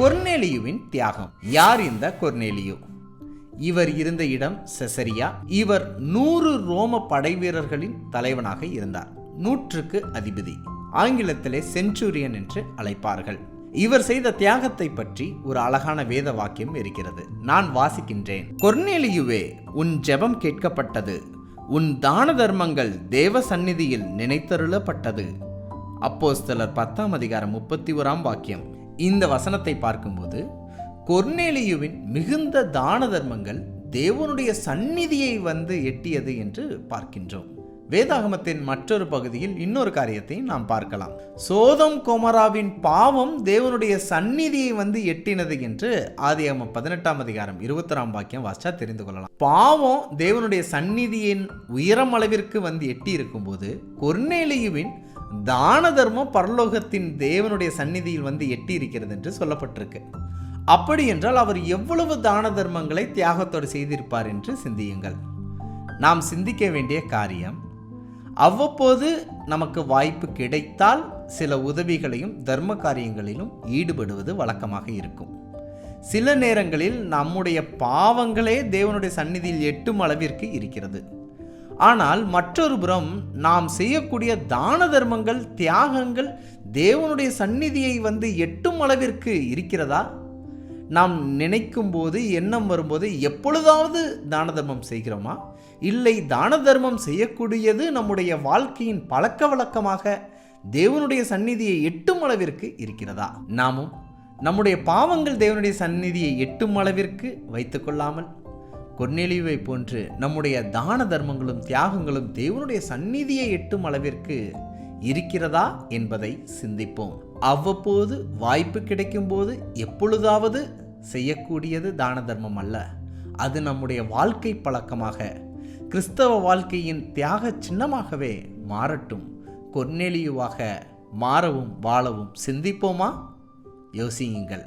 கொர்நேலியுவின் தியாகம். யார் இந்த கொர்நேலியு? இவர் இருந்த இடம் செசரியா. இவர் 100 ரோம படை வீரர்களின் தலைவனாக இருந்தார். 100க்கு அதிபதி. ஆங்கிலத்திலே சென்ச்சுரியன் என்று அழைப்பார்கள். இவர் செய்த தியாகத்தை பற்றி ஒரு அழகான வேத வாக்கியம் இருக்கிறது. நான் வாசிக்கின்றேன். கொர்நேலியுவே, உன் ஜெபம் கேட்கப்பட்டது, உன் தான தர்மங்கள் தேவ சந்நிதியில் நினைத்தருளப்பட்டது. அப்போஸ்தலர் 10:31 வாக்கியம். இந்த வசனத்தை பார்க்கும்போது கொர்நேலியுவின் மிகுந்த தான தர்மங்கள் தேவனுடைய சந்நிதியை எட்டியது என்று பார்க்கின்றோம். வேதாகமத்தின் மற்றொரு பகுதியில் இன்னொரு காரியத்தை நாம் பார்க்கலாம். சோதம் கொமராவின் பாவம் தேவனுடைய சந்நிதியை எட்டினது என்று ஆதியாகமம் 18:21 வாக்கியம் வாசிச்சா தெரிந்து கொள்ளலாம். பாவம் தேவனுடைய சந்நிதியின் உயரம் அளவிற்கு எட்டி இருக்கும்போது கொர்நேலியுவின் தான தர்மம் பரலோகத்தின் தேவனுடைய சந்நிதியில் எட்டி இருக்கிறது என்று சொல்லப்பட்டிருக்கு. அப்படி என்றால் அவர் எவ்வளவு தான தர்மங்களை தியாகத்தோடு செய்திருப்பார் என்று சிந்தியுங்கள். நாம் சிந்திக்க வேண்டிய காரியம், அவ்வப்போது நமக்கு வாய்ப்பு கிடைத்தால் சில உதவிகளையும் தர்ம காரியங்களிலும் ஈடுபடுவது வழக்கமாக இருக்கும். சில நேரங்களில் நம்முடைய பாவங்களே தேவனுடைய சந்நிதியில் எட்டும் அளவிற்கு இருக்கிறது. ஆனால் மற்றொரு புறம் நாம் செய்யக்கூடிய தான தர்மங்கள், தியாகங்கள் தேவனுடைய சந்நிதியை எட்டும் அளவிற்கு இருக்கிறதா? நாம் நினைக்கும் போது, எண்ணம் வரும்போது எப்பொழுதாவது தான தர்மம் செய்கிறோமா? இல்லை, தான தர்மம் செய்யக்கூடியது நம்முடைய வாழ்க்கையின் பழக்க வழக்கமாக தேவனுடைய சந்நிதியை எட்டும் அளவிற்கு இருக்கிறதா? நாமும் நம்முடைய பாவங்கள் தேவனுடைய சந்நிதியை எட்டும் அளவிற்கு வைத்துக்கொள்ளாமல் கொர்நேலியுவை போன்று நம்முடைய தான தர்மங்களும் தியாகங்களும் தேவனுடைய சந்நிதியை எட்டும் அளவிற்கு இருக்கிறதா என்பதை சிந்திப்போம். அவ்வப்போது வாய்ப்பு கிடைக்கும் போது எப்பொழுதாவது செய்யக்கூடியது தான தர்மம் அல்ல. அது நம்முடைய வாழ்க்கை பழக்கமாக, கிறிஸ்தவ வாழ்க்கையின் தியாக சின்னமாகவே மாறட்டும். கொர்நேலியுவாக மாறவும் வாழவும் சிந்திப்போமா? யோசியுங்கள்.